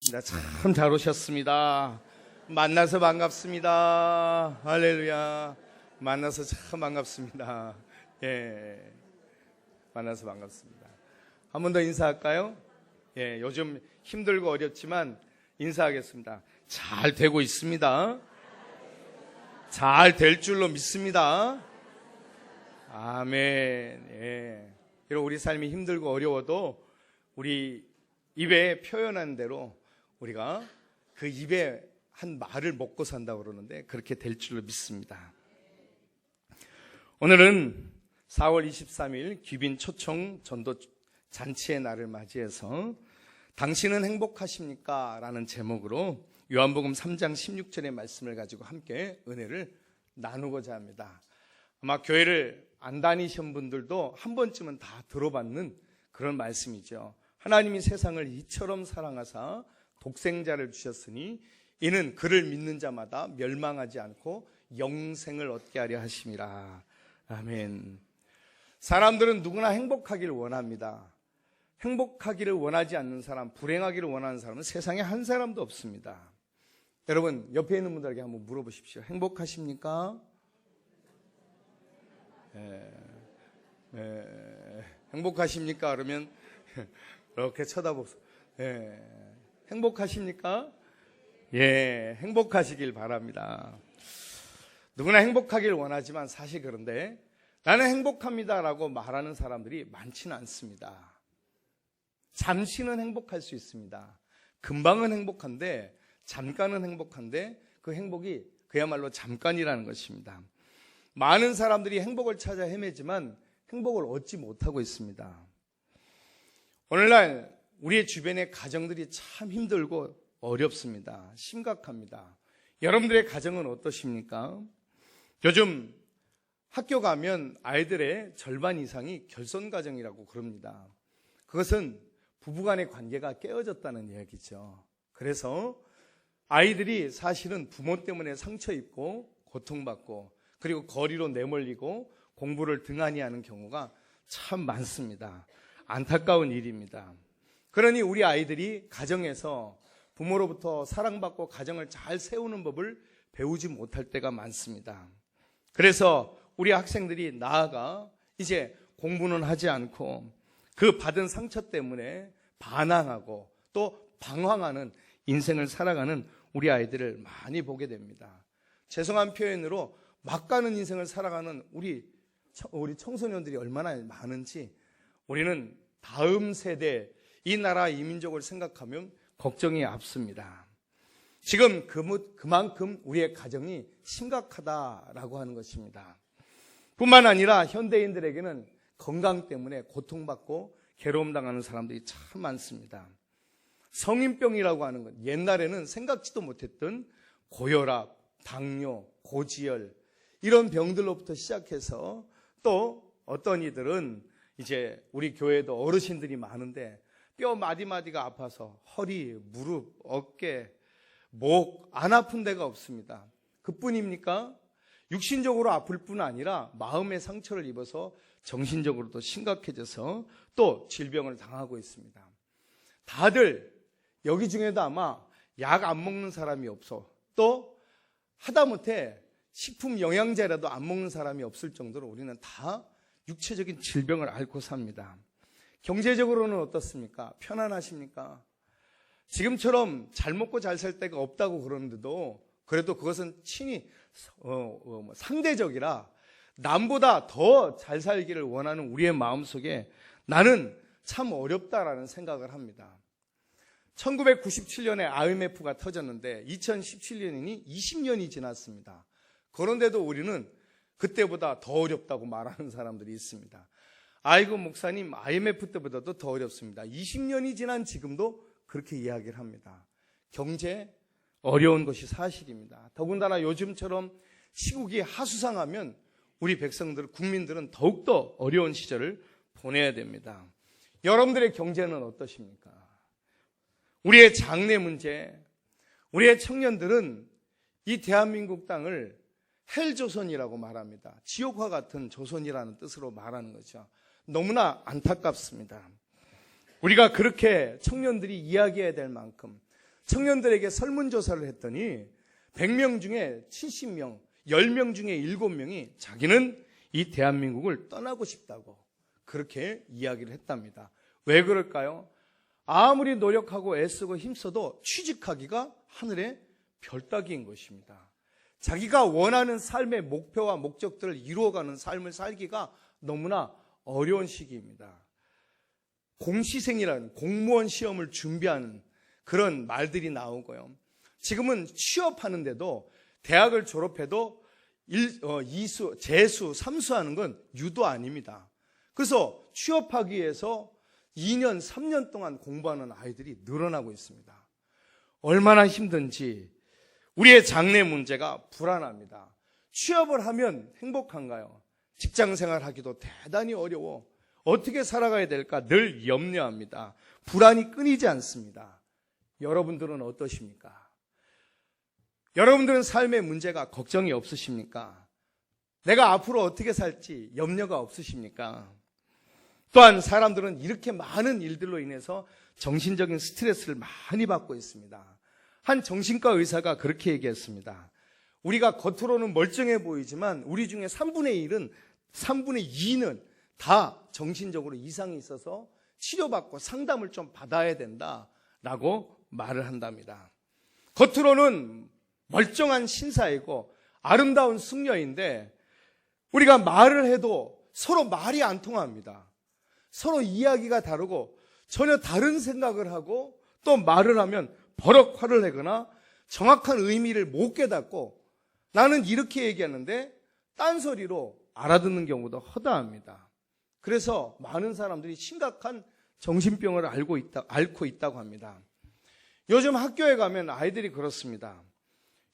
참 잘 오셨습니다. 만나서 반갑습니다. 할렐루야. 만나서 참 반갑습니다. 예, 만나서 반갑습니다. 한 번 더 인사할까요? 예, 요즘 힘들고 어렵지만 인사하겠습니다. 잘 되고 있습니다. 잘 될 줄로 믿습니다. 아멘. 예. 여러분, 우리 삶이 힘들고 어려워도 우리 입에 표현한 대로 우리가 그 입에 한 말을 먹고 산다고 그러는데 그렇게 될 줄로 믿습니다. 오늘은 4월 23일 귀빈 초청 전도 잔치의 날을 맞이해서 당신은 행복하십니까? 라는 제목으로 요한복음 3장 16절의 말씀을 가지고 함께 은혜를 나누고자 합니다. 아마 교회를 안 다니신 분들도 한 번쯤은 다 들어봤는 그런 말씀이죠. 하나님이 세상을 이처럼 사랑하사 독생자를 주셨으니 이는 그를 믿는 자마다 멸망하지 않고 영생을 얻게 하려 하심이라. 아멘. 사람들은 누구나 행복하기를 원합니다. 행복하기를 원하지 않는 사람, 불행하기를 원하는 사람은 세상에 한 사람도 없습니다. 여러분, 옆에 있는 분들에게 한번 물어보십시오. 행복하십니까? 행복하십니까? 그러면 이렇게 쳐다보세요. 행복하십니까? 예, 행복하시길 바랍니다. 누구나 행복하길 원하지만 사실 그런데 나는 행복합니다라고 말하는 사람들이 많지는 않습니다. 잠시는 행복할 수 있습니다. 금방은 행복한데, 잠깐은 행복한데 그 행복이 그야말로 잠깐이라는 것입니다. 많은 사람들이 행복을 찾아 헤매지만 행복을 얻지 못하고 있습니다. 오늘날 우리의 주변의 가정들이 참 힘들고 어렵습니다. 심각합니다. 여러분들의 가정은 어떠십니까? 요즘 학교 가면 아이들의 절반 이상이 결손가정이라고 그럽니다. 그것은 부부간의 관계가 깨어졌다는 이야기죠. 그래서 아이들이 사실은 부모 때문에 상처 입고 고통받고 그리고 거리로 내몰리고 공부를 등한히 하는 경우가 참 많습니다. 안타까운 일입니다. 그러니 우리 아이들이 가정에서 부모로부터 사랑받고 가정을 잘 세우는 법을 배우지 못할 때가 많습니다. 그래서 우리 학생들이 나아가 이제 공부는 하지 않고 그 받은 상처 때문에 반항하고 또 방황하는 인생을 살아가는 우리 아이들을 많이 보게 됩니다. 죄송한 표현으로 막 가는 인생을 살아가는 우리 청소년들이 얼마나 많은지 우리는 다음 세대, 이 나라 이 민족을 생각하면 걱정이 앞섭니다. 지금 그만큼 우리의 가정이 심각하다라고 하는 것입니다. 뿐만 아니라 현대인들에게는 건강 때문에 고통받고 괴로움당하는 사람들이 참 많습니다. 성인병이라고 하는 것, 옛날에는 생각지도 못했던 고혈압, 당뇨, 고지혈 이런 병들로부터 시작해서 또 어떤 이들은 이제 우리 교회에도 어르신들이 많은데 뼈 마디마디가 아파서 허리, 무릎, 어깨, 목 안 아픈 데가 없습니다. 그뿐입니까? 육신적으로 아플 뿐 아니라 마음의 상처를 입어서 정신적으로도 심각해져서 또 질병을 당하고 있습니다. 다들 여기 중에도 아마 약 안 먹는 사람이 없어. 또 하다못해 식품 영양제라도 안 먹는 사람이 없을 정도로 우리는 다 육체적인 질병을 앓고 삽니다. 경제적으로는 어떻습니까? 편안하십니까? 지금처럼 잘 먹고 잘 살 데가 없다고 그러는데도 그래도 그것은 친히 상대적이라 남보다 더 잘 살기를 원하는 우리의 마음속에 나는 참 어렵다라는 생각을 합니다. 1997년에 IMF가 터졌는데 2017년이니 20년이 지났습니다. 그런데도 우리는 그때보다 더 어렵다고 말하는 사람들이 있습니다. 아이고 목사님, IMF 때보다도 더 어렵습니다. 20년이 지난 지금도 그렇게 이야기를 합니다. 경제 어려운 것이 사실입니다. 더군다나 요즘처럼 시국이 하수상하면 우리 백성들, 국민들은 더욱더 어려운 시절을 보내야 됩니다. 여러분들의 경제는 어떠십니까? 우리의 장래 문제, 우리의 청년들은 이 대한민국 땅을 헬조선이라고 말합니다. 지옥과 같은 조선이라는 뜻으로 말하는 거죠. 너무나 안타깝습니다. 우리가 그렇게 청년들이 이야기해야 될 만큼 청년들에게 설문조사를 했더니 100명 중에 70명, 10명 중에 7명이 자기는 이 대한민국을 떠나고 싶다고 그렇게 이야기를 했답니다. 왜 그럴까요? 아무리 노력하고 애쓰고 힘써도 취직하기가 하늘의 별 따기인 것입니다. 자기가 원하는 삶의 목표와 목적들을 이루어가는 삶을 살기가 너무나 어려운 시기입니다. 공시생이라는 공무원 시험을 준비하는 그런 말들이 나오고요. 지금은 취업하는데도 대학을 졸업해도 이수, 재수, 삼수하는 건 유도 아닙니다. 그래서 취업하기 위해서 2년, 3년 동안 공부하는 아이들이 늘어나고 있습니다. 얼마나 힘든지 우리의 장래 문제가 불안합니다. 취업을 하면 행복한가요? 직장생활 하기도 대단히 어려워. 어떻게 살아가야 될까 늘 염려합니다. 불안이 끊이지 않습니다. 여러분들은 어떠십니까? 여러분들은 삶의 문제가 걱정이 없으십니까? 내가 앞으로 어떻게 살지 염려가 없으십니까? 또한 사람들은 이렇게 많은 일들로 인해서 정신적인 스트레스를 많이 받고 있습니다. 한 정신과 의사가 그렇게 얘기했습니다. 우리가 겉으로는 멀쩡해 보이지만 우리 중에 3분의 2는 다 정신적으로 이상이 있어서 치료받고 상담을 좀 받아야 된다라고 말을 한답니다. 겉으로는 멀쩡한 신사이고 아름다운 승려인데 우리가 말을 해도 서로 말이 안 통합니다. 서로 이야기가 다르고 전혀 다른 생각을 하고 또 말을 하면 버럭 화를 내거나 정확한 의미를 못 깨닫고 나는 이렇게 얘기하는데 딴소리로 알아듣는 경우도 허다합니다. 그래서 많은 사람들이 심각한 정신병을 앓고 있다고 합니다. 요즘 학교에 가면 아이들이 그렇습니다.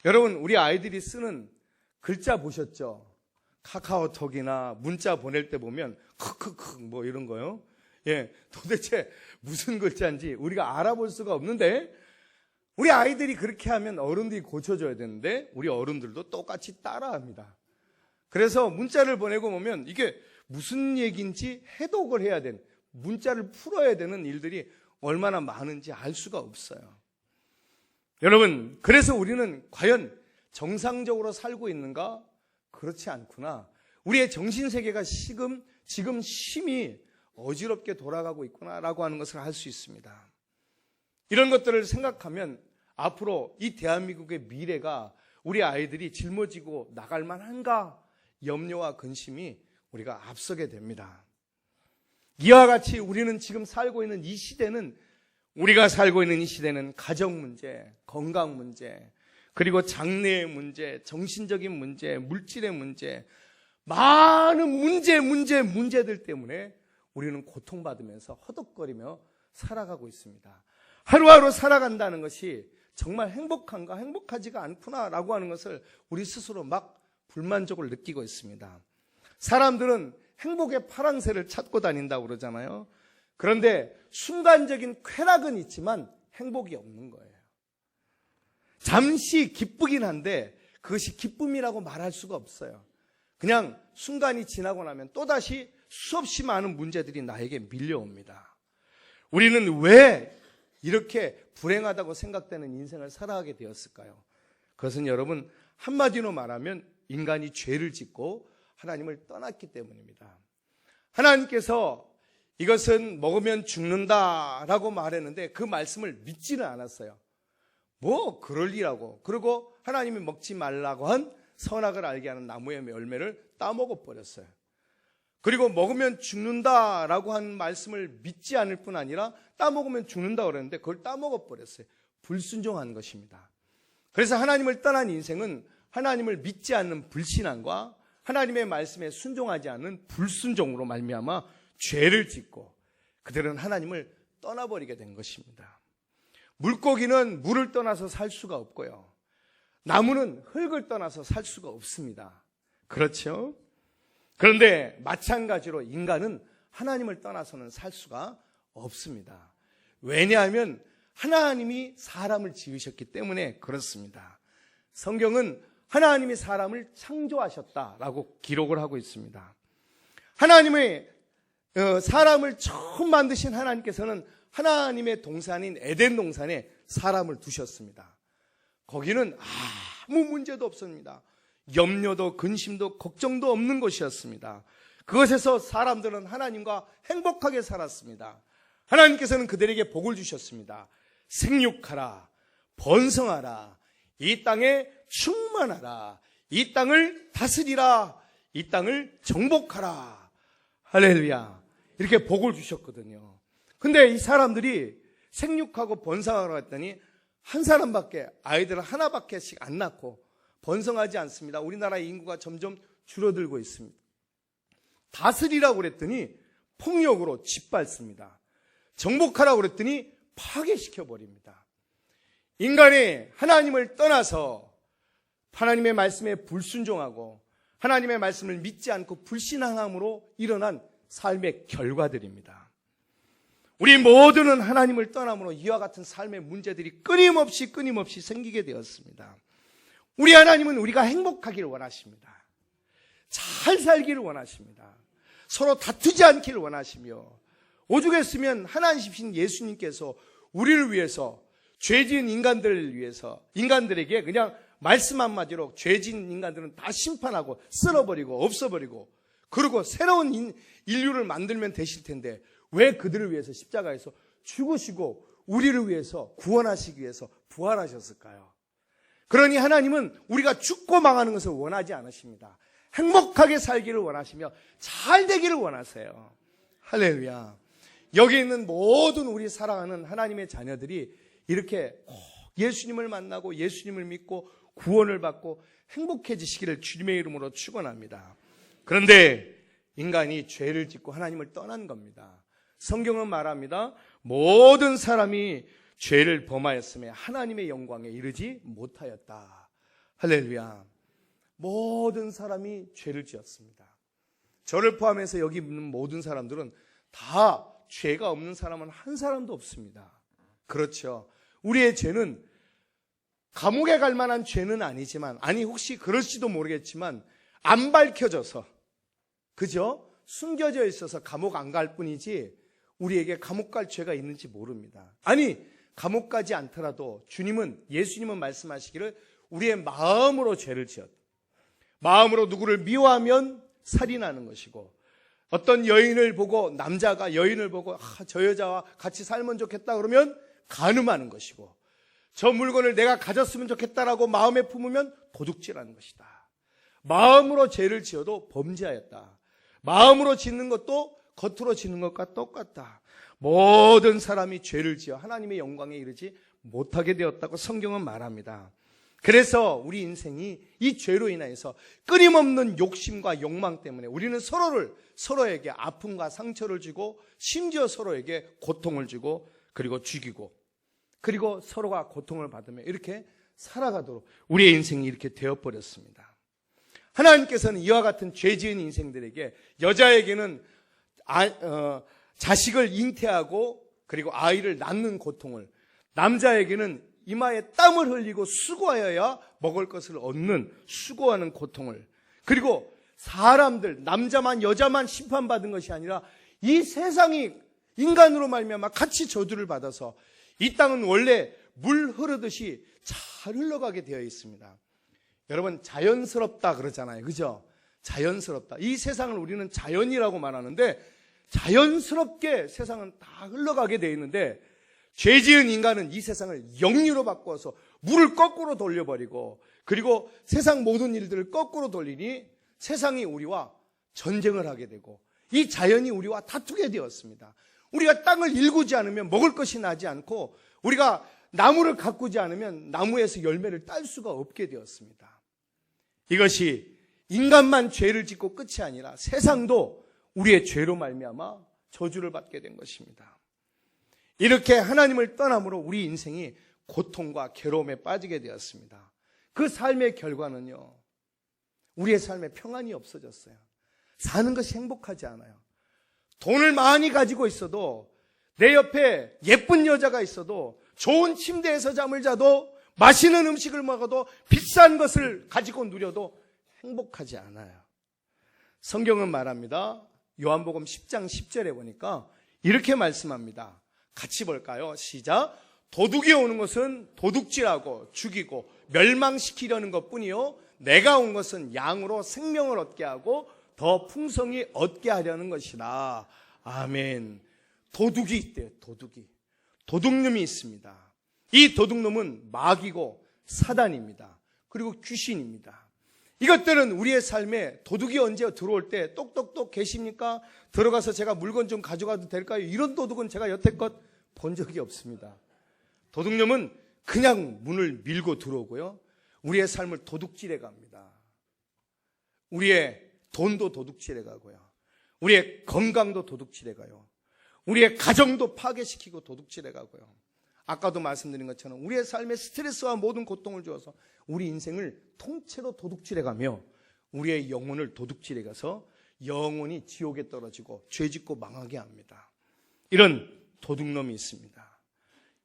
여러분, 우리 아이들이 쓰는 글자 보셨죠? 카카오톡이나 문자 보낼 때 보면 크크크 뭐 이런 거요. 예, 도대체 무슨 글자인지 우리가 알아볼 수가 없는데 우리 아이들이 그렇게 하면 어른들이 고쳐줘야 되는데 우리 어른들도 똑같이 따라합니다. 그래서 문자를 보내고 보면 이게 무슨 얘기인지 해독을 해야 되는, 문자를 풀어야 되는 일들이 얼마나 많은지 알 수가 없어요. 여러분, 그래서 우리는 과연 정상적으로 살고 있는가? 그렇지 않구나. 우리의 정신세계가 지금 심히 어지럽게 돌아가고 있구나라고 하는 것을 알 수 있습니다. 이런 것들을 생각하면 앞으로 이 대한민국의 미래가 우리 아이들이 짊어지고 나갈 만한가 염려와 근심이 우리가 앞서게 됩니다. 이와 같이 우리는 지금 살고 있는 이 시대는 우리가 살고 있는 이 시대는 가정 문제, 건강 문제, 그리고 장래의 문제, 정신적인 문제, 물질의 문제, 많은 문제들 때문에 우리는 고통받으면서 허덕거리며 살아가고 있습니다. 하루하루 살아간다는 것이 정말 행복한가, 행복하지가 않구나라고 하는 것을 우리 스스로 막 불만족을 느끼고 있습니다. 사람들은 행복의 파랑새를 찾고 다닌다고 그러잖아요. 그런데 순간적인 쾌락은 있지만 행복이 없는 거예요. 잠시 기쁘긴 한데 그것이 기쁨이라고 말할 수가 없어요. 그냥 순간이 지나고 나면 또다시 수없이 많은 문제들이 나에게 밀려옵니다. 우리는 왜 이렇게 불행하다고 생각되는 인생을 살아가게 되었을까요? 그것은 여러분 한마디로 말하면 인간이 죄를 짓고 하나님을 떠났기 때문입니다. 하나님께서 이것은 먹으면 죽는다라고 말했는데 그 말씀을 믿지는 않았어요. 뭐 그럴 리라고. 그리고 하나님이 먹지 말라고 한 선악을 알게 하는 나무의 열매를 따먹어 버렸어요. 그리고 먹으면 죽는다라고 한 말씀을 믿지 않을 뿐 아니라 따먹으면 죽는다고 그랬는데 그걸 따먹어 버렸어요. 불순종한 것입니다. 그래서 하나님을 떠난 인생은 하나님을 믿지 않는 불신앙과 하나님의 말씀에 순종하지 않는 불순종으로 말미암아 죄를 짓고 그들은 하나님을 떠나버리게 된 것입니다. 물고기는 물을 떠나서 살 수가 없고요. 나무는 흙을 떠나서 살 수가 없습니다. 그렇죠? 그런데 마찬가지로 인간은 하나님을 떠나서는 살 수가 없습니다. 왜냐하면 하나님이 사람을 지으셨기 때문에 그렇습니다. 성경은 하나님이 사람을 창조하셨다라고 기록을 하고 있습니다. 하나님의 사람을 처음 만드신 하나님께서는 하나님의 동산인 에덴 동산에 사람을 두셨습니다. 거기는 아무 문제도 없습니다. 염려도 근심도 걱정도 없는 곳이었습니다. 그것에서 사람들은 하나님과 행복하게 살았습니다. 하나님께서는 그들에게 복을 주셨습니다. 생육하라, 번성하라, 이 땅에 충만하라, 이 땅을 다스리라, 이 땅을 정복하라. 할렐루야. 이렇게 복을 주셨거든요. 근데 이 사람들이 생육하고 번성하라고 했더니 한 사람밖에, 아이들 하나밖에씩 안 낳고 번성하지 않습니다. 우리나라 인구가 점점 줄어들고 있습니다. 다스리라고 그랬더니 폭력으로 짓밟습니다. 정복하라고 그랬더니 파괴시켜버립니다. 인간이 하나님을 떠나서 하나님의 말씀에 불순종하고 하나님의 말씀을 믿지 않고 불신앙함으로 일어난 삶의 결과들입니다. 우리 모두는 하나님을 떠남으로 이와 같은 삶의 문제들이 끊임없이 생기게 되었습니다. 우리 하나님은 우리가 행복하기를 원하십니다. 잘 살기를 원하십니다. 서로 다투지 않기를 원하시며, 오죽했으면 하나님이신 예수님께서 우리를 위해서, 죄지은 인간들을 위해서, 인간들에게 그냥 말씀 한마디로 죄진 인간들은 다 심판하고 쓸어버리고 없어버리고 그리고 새로운 인류를 만들면 되실 텐데 왜 그들을 위해서 십자가에서 죽으시고 우리를 위해서 구원하시기 위해서 부활하셨을까요? 그러니 하나님은 우리가 죽고 망하는 것을 원하지 않으십니다. 행복하게 살기를 원하시며 잘 되기를 원하세요. 할렐루야. 여기 있는 모든 우리 사랑하는 하나님의 자녀들이 이렇게 예수님을 만나고 예수님을 믿고 구원을 받고 행복해지시기를 주님의 이름으로 축원합니다. 그런데 인간이 죄를 짓고 하나님을 떠난 겁니다. 성경은 말합니다. 모든 사람이 죄를 범하였음에 하나님의 영광에 이르지 못하였다. 할렐루야. 모든 사람이 죄를 지었습니다. 저를 포함해서 여기 있는 모든 사람들은 다 죄가 없는 사람은 한 사람도 없습니다. 그렇죠. 우리의 죄는 감옥에 갈 만한 죄는 아니지만, 아니 혹시 그럴지도 모르겠지만 안 밝혀져서, 그죠? 숨겨져 있어서 감옥 안 갈 뿐이지 우리에게 감옥 갈 죄가 있는지 모릅니다. 아니 감옥 가지 않더라도 예수님은 말씀하시기를 우리의 마음으로 죄를 지었다. 마음으로 누구를 미워하면 살인하는 것이고, 어떤 여인을 보고, 남자가 여인을 보고 저 여자와 같이 살면 좋겠다 그러면 간음하는 것이고, 저 물건을 내가 가졌으면 좋겠다라고 마음에 품으면 도둑질하는 것이다. 마음으로 죄를 지어도 범죄하였다. 마음으로 짓는 것도 겉으로 짓는 것과 똑같다. 모든 사람이 죄를 지어 하나님의 영광에 이르지 못하게 되었다고 성경은 말합니다. 그래서 우리 인생이 이 죄로 인해서 끊임없는 욕심과 욕망 때문에 우리는 서로에게 아픔과 상처를 주고, 심지어 서로에게 고통을 주고, 그리고 죽이고, 그리고 서로가 고통을 받으며 이렇게 살아가도록 우리의 인생이 이렇게 되어버렸습니다. 하나님께서는 이와 같은 죄 지은 인생들에게, 여자에게는 자식을 잉태하고 그리고 아이를 낳는 고통을, 남자에게는 이마에 땀을 흘리고 수고하여야 먹을 것을 얻는 수고하는 고통을, 그리고 사람들, 남자만 여자만 심판받은 것이 아니라 이 세상이 인간으로 말미암아 같이 저주를 받아서 이 땅은 원래 물 흐르듯이 잘 흘러가게 되어 있습니다. 여러분, 자연스럽다 그러잖아요. 그죠? 자연스럽다. 이 세상을 우리는 자연이라고 말하는데 자연스럽게 세상은 다 흘러가게 되어 있는데, 죄 지은 인간은 이 세상을 역류로 바꿔서 물을 거꾸로 돌려버리고, 그리고 세상 모든 일들을 거꾸로 돌리니 세상이 우리와 전쟁을 하게 되고, 이 자연이 우리와 다투게 되었습니다. 우리가 땅을 일구지 않으면 먹을 것이 나지 않고, 우리가 나무를 가꾸지 않으면 나무에서 열매를 딸 수가 없게 되었습니다. 이것이 인간만 죄를 짓고 끝이 아니라 세상도 우리의 죄로 말미암아 저주를 받게 된 것입니다. 이렇게 하나님을 떠남으로 우리 인생이 고통과 괴로움에 빠지게 되었습니다. 그 삶의 결과는요, 우리의 삶에 평안이 없어졌어요. 사는 것이 행복하지 않아요. 돈을 많이 가지고 있어도, 내 옆에 예쁜 여자가 있어도, 좋은 침대에서 잠을 자도, 맛있는 음식을 먹어도, 비싼 것을 가지고 누려도 행복하지 않아요. 성경은 말합니다. 요한복음 10장 10절에 보니까 이렇게 말씀합니다. 같이 볼까요? 시작. 도둑이 오는 것은 도둑질하고 죽이고 멸망시키려는 것뿐이요, 내가 온 것은 양으로 생명을 얻게 하고 더 풍성히 얻게 하려는 것이라. 아멘. 도둑이 있대요. 도둑놈이 있습니다. 이 도둑놈은 마귀고 사단입니다. 그리고 귀신입니다. 이것들은 우리의 삶에 도둑이 언제 들어올 때 똑똑똑 계십니까? 들어가서 제가 물건 좀 가져가도 될까요? 이런 도둑은 제가 여태껏 본 적이 없습니다. 도둑놈은 그냥 문을 밀고 들어오고요, 우리의 삶을 도둑질해 갑니다. 우리의 돈도 도둑질해 가고요, 우리의 건강도 도둑질해 가요, 우리의 가정도 파괴시키고 도둑질해 가고요. 아까도 말씀드린 것처럼 우리의 삶에 스트레스와 모든 고통을 주어서 우리 인생을 통째로 도둑질해 가며 우리의 영혼을 도둑질해 가서 영혼이 지옥에 떨어지고 죄짓고 망하게 합니다. 이런 도둑놈이 있습니다.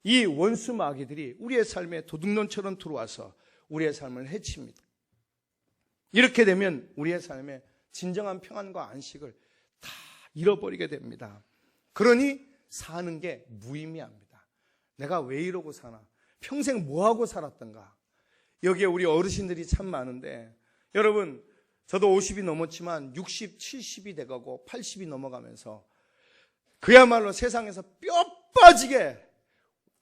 이 원수 마귀들이 우리의 삶에 도둑놈처럼 들어와서 우리의 삶을 해칩니다. 이렇게 되면 우리의 삶에 진정한 평안과 안식을 다 잃어버리게 됩니다. 그러니 사는 게 무의미합니다. 내가 왜 이러고 사나? 평생 뭐하고 살았던가? 여기에 우리 어르신들이 참 많은데, 여러분, 저도 50이 넘었지만 60, 70이 돼가고 80이 넘어가면서 그야말로 세상에서 뼈 빠지게,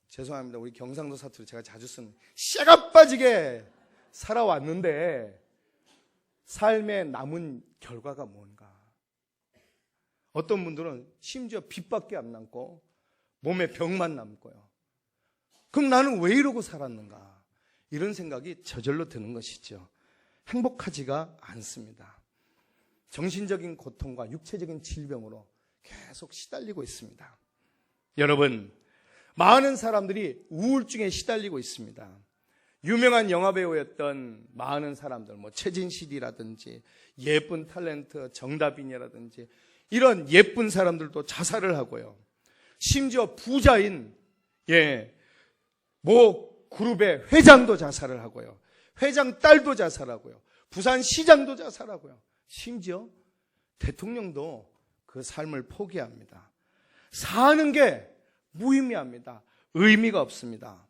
죄송합니다, 우리 경상도 사투리 제가 자주 쓰는 쇠가 빠지게 살아왔는데 삶에 남은 결과가 뭔가? 어떤 분들은 심지어 빚밖에 안 남고 몸에 병만 남고요. 그럼 나는 왜 이러고 살았는가? 이런 생각이 저절로 드는 것이죠. 행복하지가 않습니다. 정신적인 고통과 육체적인 질병으로 계속 시달리고 있습니다. 여러분, 많은 사람들이 우울증에 시달리고 있습니다. 유명한 영화배우였던 많은 사람들, 최진실이라든지 예쁜 탤런트 정다빈이라든지 이런 예쁜 사람들도 자살을 하고요. 심지어 부자인 그룹의 회장도 자살을 하고요, 회장 딸도 자살하고요, 부산시장도 자살하고요, 심지어 대통령도 그 삶을 포기합니다. 사는 게 무의미합니다. 의미가 없습니다.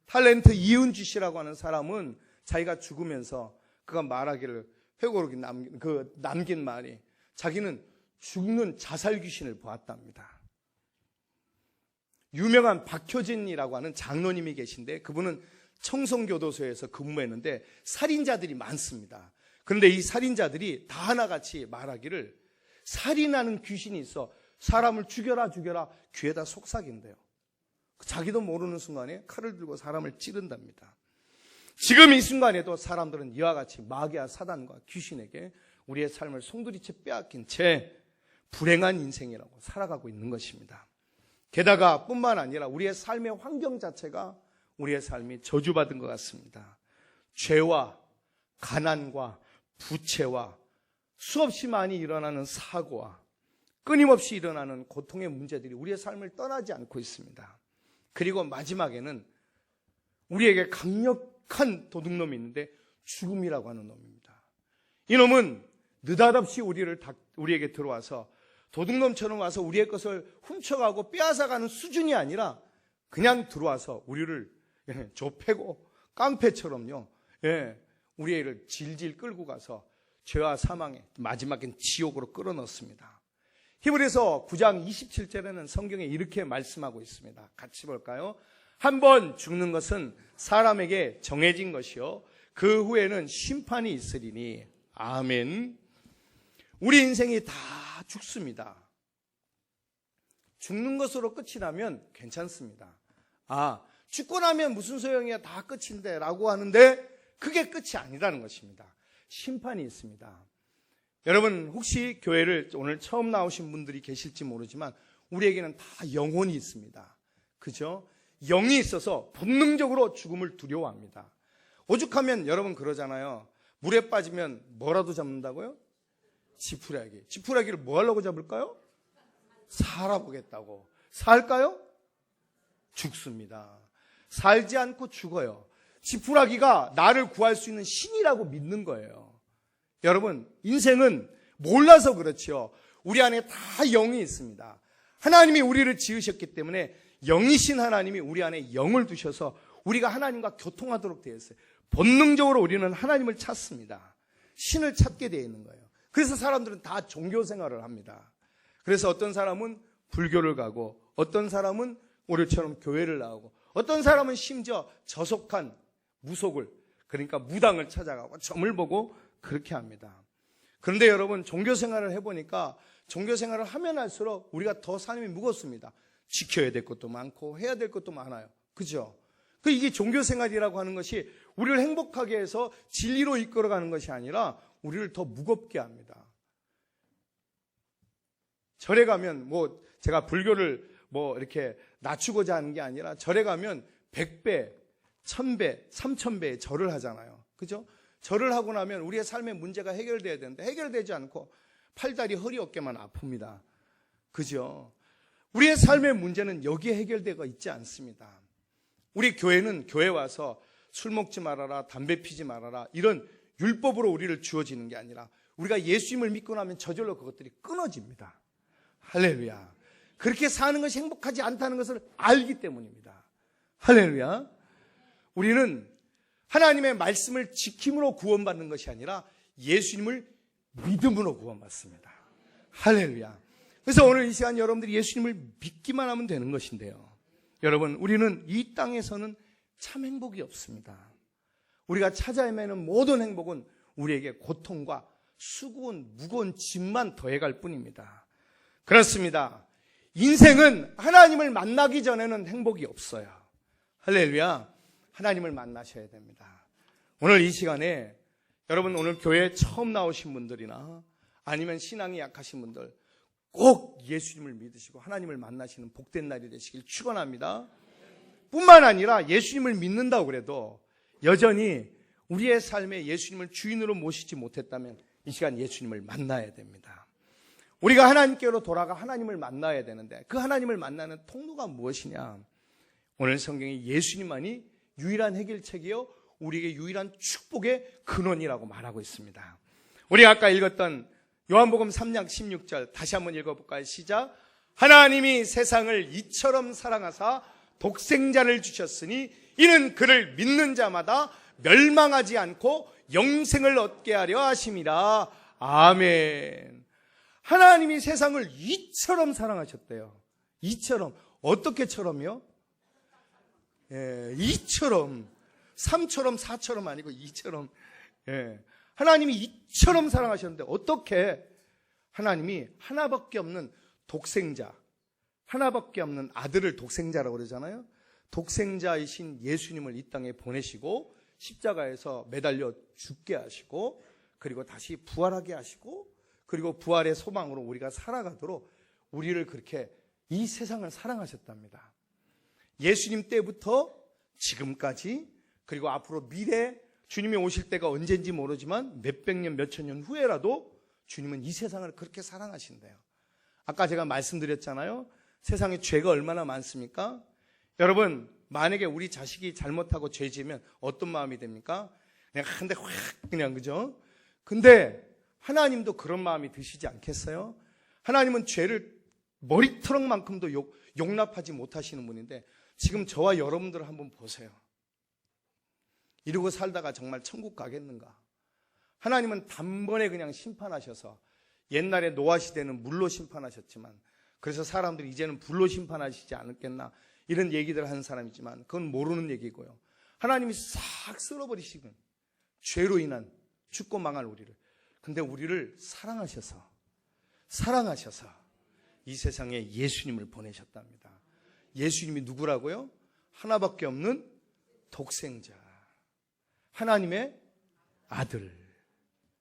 탤런트 이은주 씨라고 하는 사람은 자기가 죽으면서 그가 말하기를, 회고록에 남긴 말이, 자기는 죽는 자살 귀신을 보았답니다. 유명한 박효진이라고 하는 장로님이 계신데, 그분은 청송교도소에서 근무했는데 살인자들이 많습니다. 그런데 이 살인자들이 다 하나같이 말하기를, 살인하는 귀신이 있어 사람을 죽여라 귀에다 속삭인대요. 자기도 모르는 순간에 칼을 들고 사람을 찌른답니다. 지금 이 순간에도 사람들은 이와 같이 마귀와 사단과 귀신에게 우리의 삶을 송두리째 빼앗긴 채 불행한 인생이라고 살아가고 있는 것입니다. 게다가 뿐만 아니라 우리의 삶의 환경 자체가 우리의 삶이 저주받은 것 같습니다. 죄와 가난과 부채와 수없이 많이 일어나는 사고와 끊임없이 일어나는 고통의 문제들이 우리의 삶을 떠나지 않고 있습니다. 그리고 마지막에는 우리에게 강력한 도둑놈이 있는데 죽음이라고 하는 놈입니다. 이 놈은 느닷없이 우리에게 들어와서 도둑놈처럼 와서 우리의 것을 훔쳐가고 빼앗아가는 수준이 아니라 그냥 들어와서 우리를 좁히고 깡패처럼요, 우리의 일을 질질 끌고 가서 죄와 사망에 마지막엔 지옥으로 끌어넣습니다. 히브리서 9장 27절에는 성경에 이렇게 말씀하고 있습니다. 같이 볼까요? 한번 죽는 것은 사람에게 정해진 것이요 그 후에는 심판이 있으리니. 아멘. 우리 인생이 다 죽습니다. 죽는 것으로 끝이 나면 괜찮습니다. 죽고 나면 무슨 소용이야, 다 끝인데 라고 하는데 그게 끝이 아니라는 것입니다. 심판이 있습니다. 여러분, 혹시 교회를 오늘 처음 나오신 분들이 계실지 모르지만 우리에게는 다 영혼이 있습니다. 그죠? 영이 있어서 본능적으로 죽음을 두려워합니다. 오죽하면 여러분 그러잖아요. 물에 빠지면 뭐라도 잡는다고요? 지푸라기. 지푸라기를 뭐 하려고 잡을까요? 살아보겠다고. 살까요? 죽습니다. 살지 않고 죽어요. 지푸라기가 나를 구할 수 있는 신이라고 믿는 거예요. 여러분, 인생은 몰라서 그렇죠. 우리 안에 다 영이 있습니다. 하나님이 우리를 지으셨기 때문에 영이신 하나님이 우리 안에 영을 두셔서 우리가 하나님과 교통하도록 되어 있어요. 본능적으로 우리는 하나님을 찾습니다. 신을 찾게 되어 있는 거예요. 그래서 사람들은 다 종교 생활을 합니다. 그래서 어떤 사람은 불교를 가고, 어떤 사람은 우리처럼 교회를 나오고, 어떤 사람은 심지어 저속한 무속을, 그러니까 무당을 찾아가고 점을 보고 그렇게 합니다. 그런데 여러분, 종교 생활을 해보니까 종교 생활을 하면 할수록 우리가 더 삶이 무겁습니다. 지켜야 될 것도 많고 해야 될 것도 많아요. 그죠? 이게 종교 생활이라고 하는 것이 우리를 행복하게 해서 진리로 이끌어가는 것이 아니라 우리를 더 무겁게 합니다. 절에 가면 제가 불교를 이렇게 낮추고자 하는 게 아니라, 절에 가면 100배, 1000배, 3000배의 절을 하잖아요. 그죠? 절을 하고 나면 우리의 삶의 문제가 해결돼야 되는데 해결되지 않고 팔다리, 허리, 어깨만 아픕니다. 그죠? 우리의 삶의 문제는 여기에 해결되어 있지 않습니다. 우리 교회는 교회 와서 술 먹지 말아라, 담배 피지 말아라, 이런 율법으로 우리를 주어지는 게 아니라 우리가 예수님을 믿고 나면 저절로 그것들이 끊어집니다. 할렐루야. 그렇게 사는 것이 행복하지 않다는 것을 알기 때문입니다. 할렐루야. 우리는 하나님의 말씀을 지킴으로 구원받는 것이 아니라 예수님을 믿음으로 구원받습니다. 할렐루야. 그래서 오늘 이 시간 여러분들이 예수님을 믿기만 하면 되는 것인데요, 여러분, 우리는 이 땅에서는 참 행복이 없습니다. 우리가 찾아 헤매는 모든 행복은 우리에게 고통과 수고운 무거운 짐만 더해갈 뿐입니다. 그렇습니다. 인생은 하나님을 만나기 전에는 행복이 없어요. 할렐루야. 하나님을 만나셔야 됩니다. 오늘 이 시간에 여러분, 오늘 교회에 처음 나오신 분들이나 아니면 신앙이 약하신 분들, 꼭 예수님을 믿으시고 하나님을 만나시는 복된 날이 되시길 축원합니다. 뿐만 아니라 예수님을 믿는다고 그래도 여전히 우리의 삶에 예수님을 주인으로 모시지 못했다면 이 시간 예수님을 만나야 됩니다. 우리가 하나님께로 돌아가 하나님을 만나야 되는데 그 하나님을 만나는 통로가 무엇이냐? 오늘 성경에 예수님만이 유일한 해결책이요, 우리에게 유일한 축복의 근원이라고 말하고 있습니다. 우리가 아까 읽었던 요한복음 3장 16절 다시 한번 읽어볼까요? 시작. 하나님이 세상을 이처럼 사랑하사 독생자를 주셨으니 이는 그를 믿는 자마다 멸망하지 않고 영생을 얻게 하려 하심이라. 아멘. 하나님이 세상을 이처럼 사랑하셨대요. 이처럼. 어떻게처럼요? 이처럼. 3처럼 4처럼 아니고 이처럼. 하나님이 이처럼 사랑하셨는데 어떻게? 하나님이 하나밖에 없는 독생자, 하나밖에 없는 아들을 독생자라고 그러잖아요. 독생자이신 예수님을 이 땅에 보내시고 십자가에서 매달려 죽게 하시고, 그리고 다시 부활하게 하시고, 그리고 부활의 소망으로 우리가 살아가도록 우리를 그렇게 이 세상을 사랑하셨답니다. 예수님 때부터 지금까지, 그리고 앞으로 미래 주님이 오실 때가 언제인지 모르지만 몇백 년, 몇천 년 후에라도 주님은 이 세상을 그렇게 사랑하신대요. 아까 제가 말씀드렸잖아요. 세상에 죄가 얼마나 많습니까? 여러분, 만약에 우리 자식이 잘못하고 죄 지으면 어떤 마음이 됩니까? 그냥 한 대 확 그냥, 그죠? 근데 하나님도 그런 마음이 드시지 않겠어요? 하나님은 죄를 머리털만큼도 용납하지 못하시는 분인데 지금 저와 여러분들 한번 보세요. 이러고 살다가 정말 천국 가겠는가? 하나님은 단번에 그냥 심판하셔서, 옛날에 노아 시대는 물로 심판하셨지만 그래서 사람들이 이제는 불로 심판하시지 않겠나 이런 얘기들 하는 사람이지만 그건 모르는 얘기고요. 하나님이 싹 쓸어버리시군, 죄로 인한 죽고 망할 우리를. 근데 우리를 사랑하셔서 이 세상에 예수님을 보내셨답니다. 예수님이 누구라고요? 하나밖에 없는 독생자, 하나님의 아들.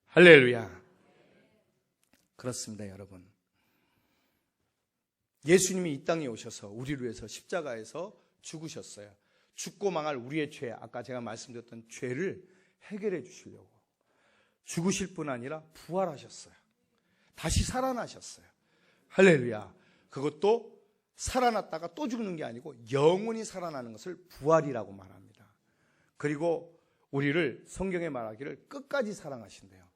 할렐루야. 그렇습니다, 여러분. 예수님이 이 땅에 오셔서 우리를 위해서 십자가에서 죽으셨어요. 죽고 망할 우리의 죄, 아까 제가 말씀드렸던 죄를 해결해 주시려고 죽으실 뿐 아니라 부활하셨어요. 다시 살아나셨어요. 할렐루야. 그것도 살아났다가 또 죽는 게 아니고 영원히 살아나는 것을 부활이라고 말합니다. 그리고 우리를 성경에 말하기를 끝까지 사랑하신대요.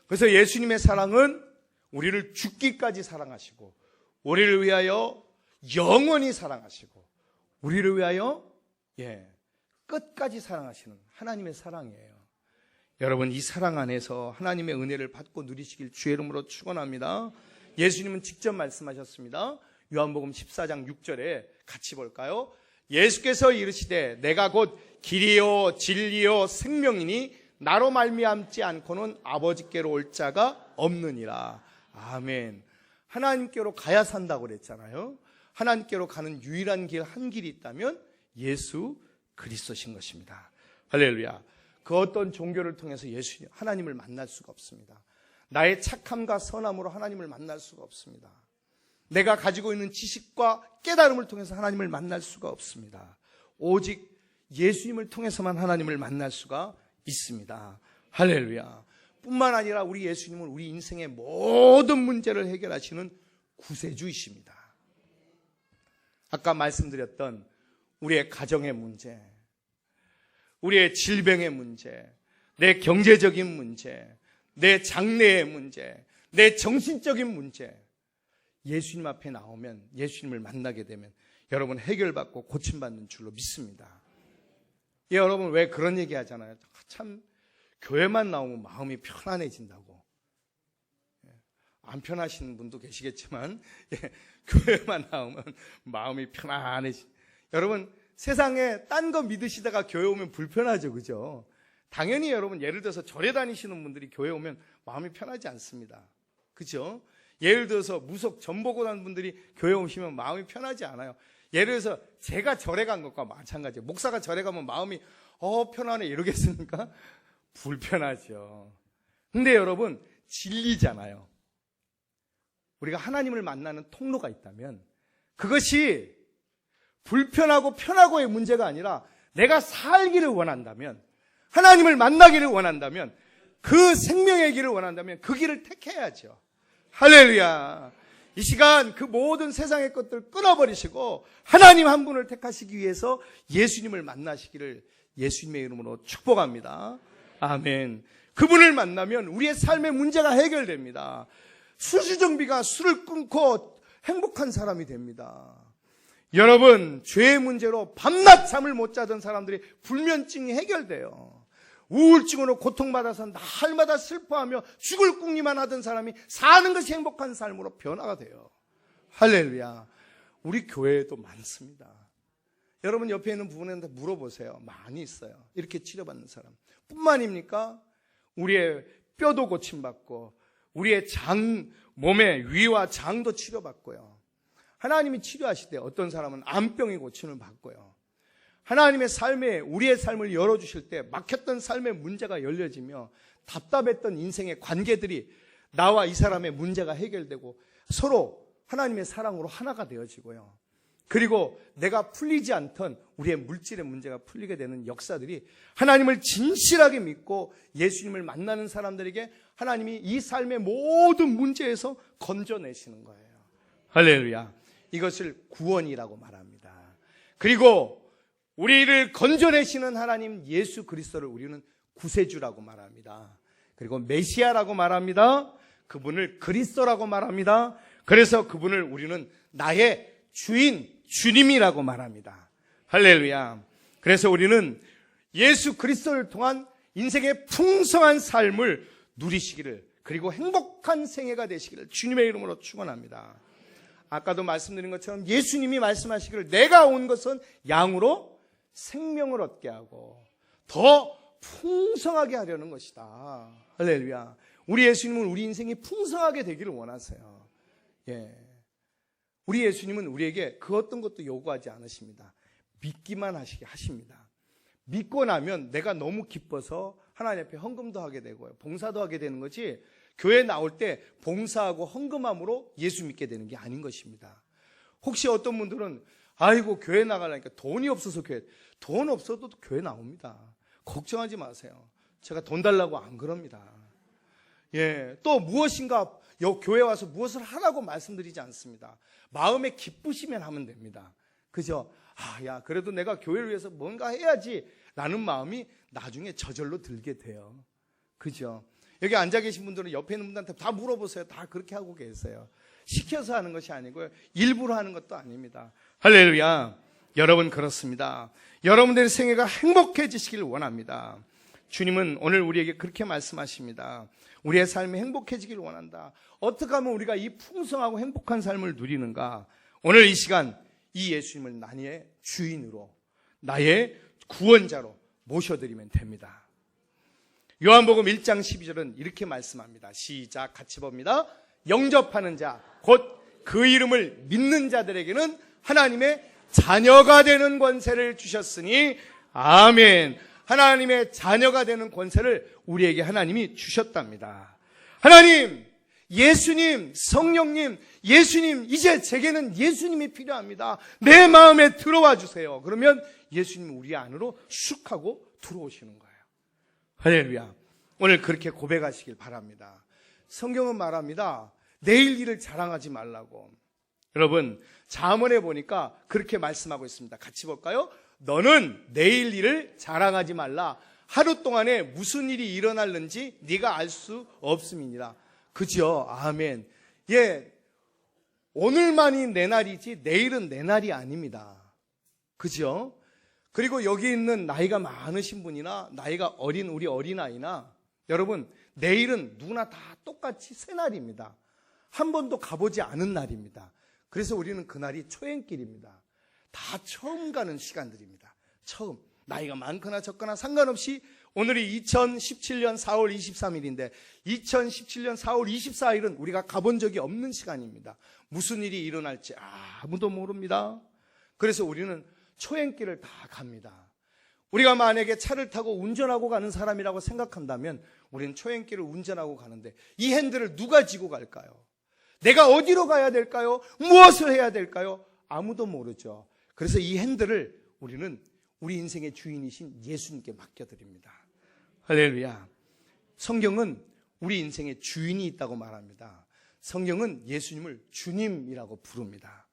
그래서 예수님의 사랑은 우리를 죽기까지 사랑하시고 우리를 위하여 영원히 사랑하시고 우리를 위하여 끝까지 사랑하시는 하나님의 사랑이에요. 여러분, 이 사랑 안에서 하나님의 은혜를 받고 누리시길 주의 이름으로 축원합니다. 예수님은 직접 말씀하셨습니다. 요한복음 14장 6절에 같이 볼까요? 예수께서 이르시되 내가 곧 길이요 진리요 생명이니 나로 말미암지 않고는 아버지께로 올 자가 없느니라. 아멘. 하나님께로 가야 산다고 그랬잖아요. 하나님께로 가는 유일한 길, 한 길이 있다면 예수 그리스도신 것입니다. 할렐루야. 그 어떤 종교를 통해서 하나님을 만날 수가 없습니다. 나의 착함과 선함으로 하나님을 만날 수가 없습니다. 내가 가지고 있는 지식과 깨달음을 통해서 하나님을 만날 수가 없습니다. 오직 예수님을 통해서만 하나님을 만날 수가 있습니다. 할렐루야. 뿐만 아니라 우리 예수님은 우리 인생의 모든 문제를 해결하시는 구세주이십니다. 아까 말씀드렸던 우리의 가정의 문제, 우리의 질병의 문제, 내 경제적인 문제, 내 장래의 문제, 내 정신적인 문제, 예수님 앞에 나오면, 예수님을 만나게 되면 여러분 해결받고 고침받는 줄로 믿습니다. 여러분 왜 그런 얘기 하잖아요. 참 교회만 나오면 마음이 편안해진다고. 안 편하신 분도 계시겠지만 교회만 나오면 마음이 편안해진. 여러분 세상에 딴 거 믿으시다가 교회 오면 불편하죠, 그죠? 당연히 여러분 예를 들어서 절에 다니시는 분들이 교회 오면 마음이 편하지 않습니다, 그죠? 예를 들어서 무속 전보고 난 분들이 교회 오시면 마음이 편하지 않아요. 예를 들어서 제가 절에 간 것과 마찬가지예요. 목사가 절에 가면 마음이 편안해 이러겠습니까? 불편하죠. 근데 여러분 진리잖아요. 우리가 하나님을 만나는 통로가 있다면 그것이 불편하고 편하고의 문제가 아니라 내가 살기를 원한다면, 하나님을 만나기를 원한다면, 그 생명의 길을 원한다면 그 길을 택해야죠. 할렐루야. 이 시간 그 모든 세상의 것들을 끊어버리시고 하나님 한 분을 택하시기 위해서 예수님을 만나시기를 예수님의 이름으로 축복합니다. 아멘. 그분을 만나면 우리의 삶의 문제가 해결됩니다. 수수정비가 술을 끊고 행복한 사람이 됩니다. 여러분, 죄의 문제로 밤낮 잠을 못 자던 사람들이 불면증이 해결돼요. 우울증으로 고통받아서 날마다 슬퍼하며 죽을 궁리만 하던 사람이 사는 것이 행복한 삶으로 변화가 돼요. 할렐루야. 우리 교회에도 많습니다. 여러분 옆에 있는 부분한테 물어보세요. 많이 있어요. 이렇게 치료받는 사람. 뿐만입니까? 우리의 뼈도 고침받고 우리의 몸의 위와 장도 치료받고요. 하나님이 치료하실 때 어떤 사람은 암병이 고침을 받고요. 하나님의 삶에, 우리의 삶을 열어주실 때 막혔던 삶의 문제가 열려지며 답답했던 인생의 관계들이 나와 이 사람의 문제가 해결되고 서로 하나님의 사랑으로 하나가 되어지고요. 그리고 내가 풀리지 않던 우리의 물질의 문제가 풀리게 되는 역사들이 하나님을 진실하게 믿고 예수님을 만나는 사람들에게 하나님이 이 삶의 모든 문제에서 건져내시는 거예요. 할렐루야. 이것을 구원이라고 말합니다. 그리고 우리를 건져내시는 하나님 예수 그리스도를 우리는 구세주라고 말합니다. 그리고 메시아라고 말합니다. 그분을 그리스도라고 말합니다. 그래서 그분을 우리는 나의 주님이라고 말합니다. 할렐루야. 그래서 우리는 예수 그리스도를 통한 인생의 풍성한 삶을 누리시기를, 그리고 행복한 생애가 되시기를 주님의 이름으로 축원합니다. 아까도 말씀드린 것처럼 예수님이 말씀하시기를 내가 온 것은 양으로 생명을 얻게 하고 더 풍성하게 하려는 것이다. 할렐루야. 우리 예수님은 우리 인생이 풍성하게 되기를 원하세요. 우리 예수님은 우리에게 그 어떤 것도 요구하지 않으십니다. 믿기만 하시게 하십니다. 믿고 나면 내가 너무 기뻐서 하나님 앞에 헌금도 하게 되고요, 봉사도 하게 되는 거지, 교회 나올 때 봉사하고 헌금함으로 예수 믿게 되는 게 아닌 것입니다. 혹시 어떤 분들은 아이고 교회 나가려니까 돈이 없어서 돈 없어도 교회 나옵니다. 걱정하지 마세요. 제가 돈 달라고 안 그럽니다. 또 무엇인가 교회 와서 무엇을 하라고 말씀드리지 않습니다. 마음에 기쁘시면 하면 됩니다. 그죠? 그래도 내가 교회를 위해서 뭔가 해야지 라는 마음이 나중에 저절로 들게 돼요. 그죠? 여기 앉아 계신 분들은 옆에 있는 분들한테 다 물어보세요. 다 그렇게 하고 계세요. 시켜서 하는 것이 아니고요, 일부러 하는 것도 아닙니다. 할렐루야. 여러분 그렇습니다. 여러분들의 생애가 행복해지시길 원합니다. 주님은 오늘 우리에게 그렇게 말씀하십니다. 우리의 삶이 행복해지길 원한다. 어떻게 하면 우리가 이 풍성하고 행복한 삶을 누리는가? 오늘 이 시간 이 예수님을 나의 주인으로, 나의 구원자로 모셔드리면 됩니다. 요한복음 1장 12절은 이렇게 말씀합니다. 시작, 같이 봅니다. 영접하는 자, 곧 그 이름을 믿는 자들에게는 하나님의 자녀가 되는 권세를 주셨으니 아멘. 하나님의 자녀가 되는 권세를 우리에게 하나님이 주셨답니다. 하나님, 예수님, 성령님, 예수님, 이제 제게는 예수님이 필요합니다. 내 마음에 들어와 주세요. 그러면 예수님이 우리 안으로 쑥 하고 들어오시는 거예요. 할렐루야. 오늘 그렇게 고백하시길 바랍니다. 성경은 말합니다. 내일 일을 자랑하지 말라고. 여러분, 잠언에 보니까 그렇게 말씀하고 있습니다. 같이 볼까요? 너는 내일 일을 자랑하지 말라. 하루 동안에 무슨 일이 일어날는지 네가 알 수 없음이니라. 그죠? 아멘. 예, 오늘만이 내 날이지 내일은 내 날이 아닙니다. 그죠? 그리고 여기 있는 나이가 많으신 분이나 나이가 어린 우리 어린아이나 여러분, 내일은 누구나 다 똑같이 새 날입니다. 한 번도 가보지 않은 날입니다. 그래서 우리는 그날이 초행길입니다. 다 처음 가는 시간들입니다. 처음. 나이가 많거나 적거나 상관없이 오늘이 2017년 4월 23일인데 2017년 4월 24일은 우리가 가본 적이 없는 시간입니다. 무슨 일이 일어날지 아무도 모릅니다. 그래서 우리는 초행길을 다 갑니다. 우리가 만약에 차를 타고 운전하고 가는 사람이라고 생각한다면 우리는 초행길을 운전하고 가는데 이 핸들을 누가 쥐고 갈까요? 내가 어디로 가야 될까요? 무엇을 해야 될까요? 아무도 모르죠. 그래서 이 핸들을 우리는 우리 인생의 주인이신 예수님께 맡겨드립니다. 할렐루야. 성경은 우리 인생의 주인이 있다고 말합니다. 성경은 예수님을 주님이라고 부릅니다.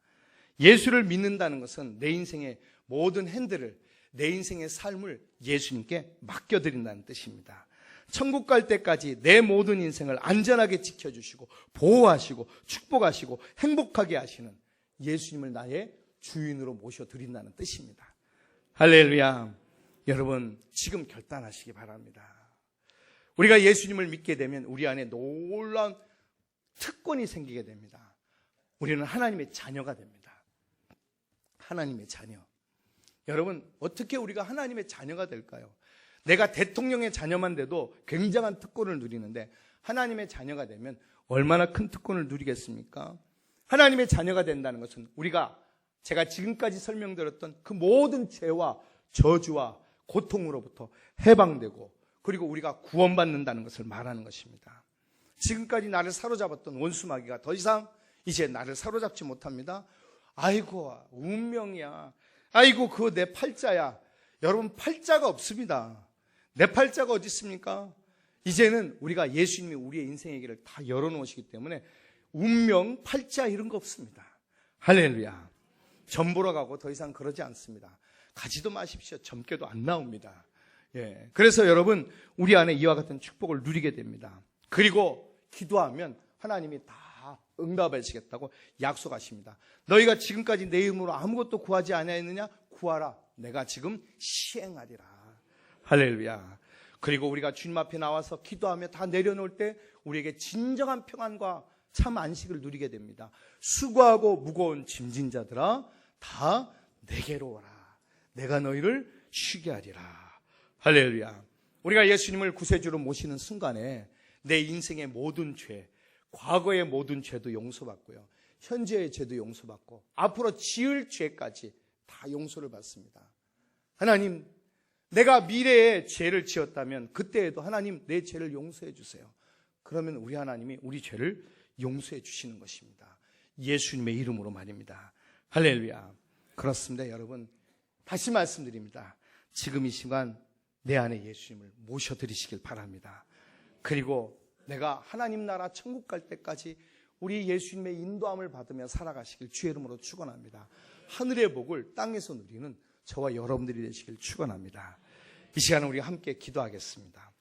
예수를 믿는다는 것은 내 인생의 모든 핸들을, 내 인생의 삶을 예수님께 맡겨드린다는 뜻입니다. 천국 갈 때까지 내 모든 인생을 안전하게 지켜주시고 보호하시고 축복하시고 행복하게 하시는 예수님을 나의 주인으로 모셔드린다는 뜻입니다. 할렐루야. 여러분, 지금 결단하시기 바랍니다. 우리가 예수님을 믿게 되면 우리 안에 놀라운 특권이 생기게 됩니다. 우리는 하나님의 자녀가 됩니다. 하나님의 자녀. 여러분, 어떻게 우리가 하나님의 자녀가 될까요? 내가 대통령의 자녀만 돼도 굉장한 특권을 누리는데 하나님의 자녀가 되면 얼마나 큰 특권을 누리겠습니까? 하나님의 자녀가 된다는 것은 제가 지금까지 설명드렸던 그 모든 죄와 저주와 고통으로부터 해방되고 그리고 우리가 구원받는다는 것을 말하는 것입니다. 지금까지 나를 사로잡았던 원수마귀가 더 이상 이제 나를 사로잡지 못합니다. 아이고, 운명이야. 아이고, 그거 내 팔자야. 여러분, 팔자가 없습니다. 내 팔자가 어디 있습니까? 이제는 우리가 예수님이 우리의 인생의 길을 다 열어놓으시기 때문에 운명, 팔자 이런 거 없습니다. 할렐루야. 점 보러 가고 더 이상 그러지 않습니다. 가지도 마십시오. 점괘도 안 나옵니다. 예. 그래서 여러분, 우리 안에 이와 같은 축복을 누리게 됩니다. 그리고 기도하면 하나님이 다 응답하시겠다고 약속하십니다. 너희가 지금까지 내 이름으로 아무것도 구하지 아니하였느냐? 구하라. 내가 지금 시행하리라. 할렐루야. 그리고 우리가 주님 앞에 나와서 기도하며 다 내려놓을 때 우리에게 진정한 평안과 참 안식을 누리게 됩니다. 수고하고 무거운 짐진 자들아 다 내게로 오라. 내가 너희를 쉬게 하리라. 할렐루야. 우리가 예수님을 구세주로 모시는 순간에 내 인생의 모든 죄, 과거의 모든 죄도 용서받고요, 현재의 죄도 용서받고 앞으로 지을 죄까지 다 용서를 받습니다. 하나님, 내가 미래에 죄를 지었다면 그때에도 하나님 내 죄를 용서해 주세요. 그러면 우리 하나님이 우리 죄를 용서해 주시는 것입니다. 예수님의 이름으로 말입니다. 할렐루야. 그렇습니다. 여러분, 다시 말씀드립니다. 지금 이 시간 내 안에 예수님을 모셔드리시길 바랍니다. 그리고 내가 하나님 나라 천국 갈 때까지 우리 예수님의 인도함을 받으며 살아가시길 주의 이름으로 축원합니다. 하늘의 복을 땅에서 누리는 저와 여러분들이 되시길 축원합니다. 이 시간에 우리 함께 기도하겠습니다.